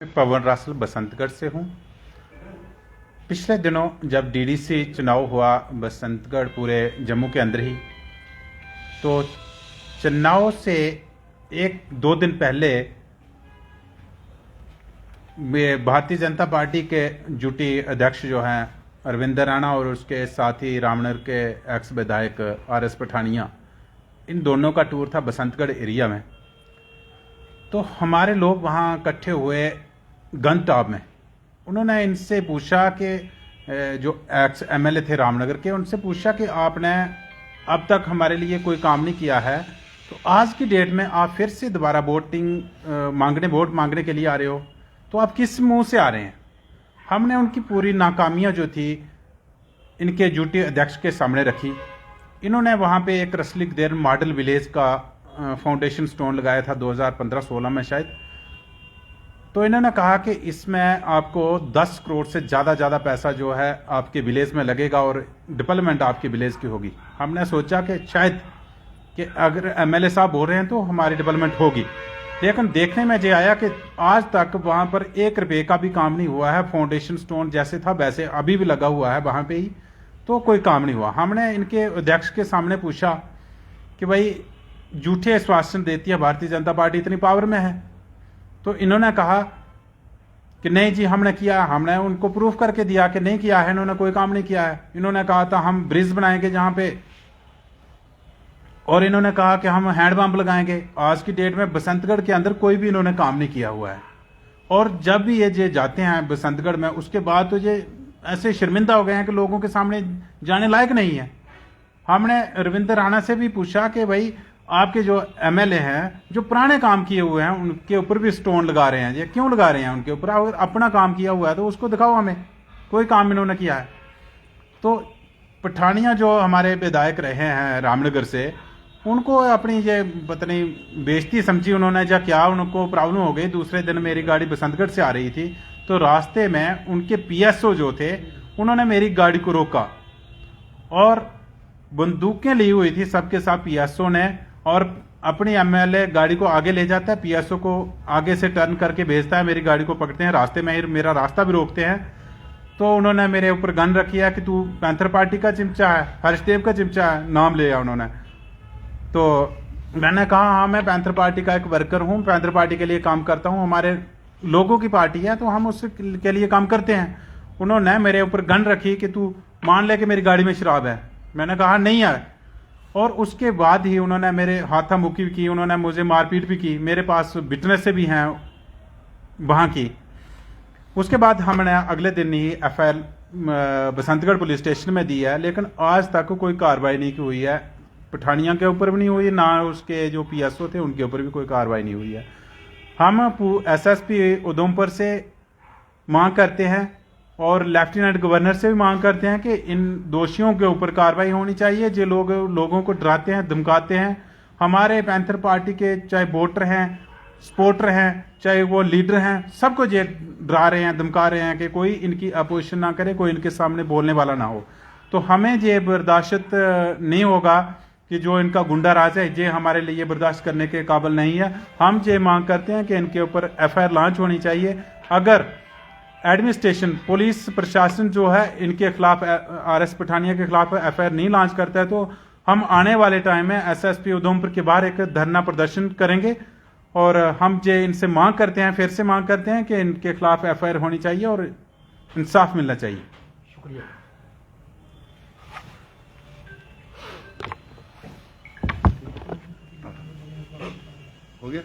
पवन रासल बसंतगढ़ से हूँ। पिछले दिनों जब डीडीसी चुनाव हुआ बसंतगढ़ पूरे जम्मू के अंदर ही, तो चुनाव से एक दो दिन पहले भारतीय जनता पार्टी के यूटी अध्यक्ष जो हैं अरविंद राणा और उसके साथ ही रामनगर के एक्स विधायक आर.एस. पठानिया, इन दोनों का टूर था बसंतगढ़ एरिया में। तो हमारे लोग वहाँ इकट्ठे हुए गन टॉप में। उन्होंने इनसे पूछा कि जो एक्स एमएलए थे रामनगर के, उनसे पूछा कि आपने अब तक हमारे लिए कोई काम नहीं किया है, तो आज की डेट में आप फिर से दोबारा वोट मांगने के लिए आ रहे हो, तो आप किस मुंह से आ रहे हैं। हमने उनकी पूरी नाकामियां जो थी इनके यूटी अध्यक्ष के सामने रखी। इन्होंने वहाँ पे एक रसलिक देर मॉडल विलेज का फाउंडेशन स्टोन लगाया था 2015-16 में शायद। तो इन्होंने कहा कि इसमें आपको 10 करोड़ से ज़्यादा पैसा जो है आपके विलेज में लगेगा और डेवलपमेंट आपके विलेज की होगी। हमने सोचा कि शायद कि अगर एमएलए साहब बोल रहे हैं तो हमारी डेवलपमेंट होगी, लेकिन देखने में ये आया कि आज तक वहाँ पर 1 रुपये का भी काम नहीं हुआ है। फाउंडेशन स्टोन जैसे था वैसे अभी भी लगा हुआ है वहाँ पे ही, तो कोई काम नहीं हुआ। हमने इनके अध्यक्ष के सामने पूछा कि भाई झूठे आश्वासन देती है भारतीय जनता पार्टी, इतनी पावर में है। तो इन्होंने कहा कि नहीं जी हमने किया। हमने उनको प्रूफ करके दिया कि नहीं किया है, इन्होंने कोई काम नहीं किया है। इन्होंने कहा था हम ब्रिज बनाएंगे जहाँ पे, और इन्होंने कहा कि हम हैंड पंप लगाएंगे। आज की डेट में बसंतगढ़ के अंदर कोई भी इन्होंने काम नहीं किया हुआ है। और जब भी ये जाते हैं बसंतगढ़ में, उसके बाद तो ये ऐसे शर्मिंदा हो गए हैं कि लोगों के सामने जाने लायक नहीं है। हमने अरविंद राणा से भी पूछा कि भाई आपके जो एमएलए हैं जो पुराने काम किए हुए हैं उनके ऊपर भी स्टोन लगा रहे हैं, ये क्यों लगा रहे हैं उनके ऊपर? अगर अपना काम किया हुआ है तो उसको दिखाओ हमें, कोई काम इन्होंने किया है। तो पठानिया जो हमारे विधायक रहे हैं रामनगर से, उनको अपनी ये पता नहीं बेइज्जती समझी उन्होंने या क्या, उनको प्रॉब्लम हो गई। दूसरे दिन मेरी गाड़ी बसंतगढ़ से आ रही थी, तो रास्ते में उनके पीएसओ जो थे उन्होंने मेरी गाड़ी को रोका और बंदूकें ली हुई थी सबके साथ पीएसओ ने, और अपनी एमएलए गाड़ी को आगे ले जाता है, पीएसओ को आगे से टर्न करके भेजता है, मेरी गाड़ी को पकड़ते हैं, रास्ते में मेरा रास्ता भी रोकते हैं। तो उन्होंने मेरे ऊपर गन रखी है कि तू पैंथर पार्टी का चिमचा है, हर्षदेव का चिमचा है, नाम लिया उन्होंने। तो मैंने कहा हाँ मैं पैंथर पार्टी का एक वर्कर हूँ, पैंथर पार्टी के लिए काम करता हूँ, हमारे लोगों की पार्टी है तो हम उसके लिए काम करते हैं। उन्होंने मेरे ऊपर गन रखी कि तू मान ले कि मेरी गाड़ी में शराब है। मैंने कहा नहीं है, और उसके बाद ही उन्होंने मेरे हाथा मुक्की की, उन्होंने मुझे मारपीट भी की। मेरे पास विटनेस से भी हैं वहाँ की। उसके बाद हमने अगले दिन ही एफआईआर बसंतगढ़ पुलिस स्टेशन में दी है, लेकिन आज तक कोई कार्रवाई नहीं हुई है। पठानिया के ऊपर भी नहीं हुई, ना उसके जो पीएसओ थे उनके ऊपर भी कोई कार्रवाई नहीं हुई है। हम एसएसपी उधमपुर से मांग करते हैं और लेफ्टिनेंट गवर्नर से भी मांग करते हैं कि इन दोषियों के ऊपर कार्रवाई होनी चाहिए जो लोगों को डराते हैं, धमकाते हैं। हमारे पैंथर पार्टी के चाहे वोटर हैं, सपोर्टर हैं, चाहे वो लीडर हैं, सबको ये डरा रहे हैं, धमका रहे हैं कि कोई इनकी अपोजिशन ना करे, कोई इनके सामने बोलने वाला ना हो। तो हमें ये बर्दाश्त नहीं होगा कि जो इनका गुंडा राज है ये हमारे लिए बर्दाश्त करने के काबिल नहीं है। हम ये मांग करते हैं कि इनके ऊपर एफआईआर लॉन्च होनी चाहिए। अगर एडमिनिस्ट्रेशन पुलिस प्रशासन जो है इनके खिलाफ आर.एस. पठानिया के खिलाफ एफआईआर नहीं लॉन्च करता है, तो हम आने वाले टाइम में एसएसपी उधमपुर के बाहर एक धरना प्रदर्शन करेंगे। और हम ये इनसे मांग करते हैं, फिर से मांग करते हैं कि इनके खिलाफ एफआईआर होनी चाहिए और इंसाफ मिलना चाहिए। शुक्रिया। हो गया।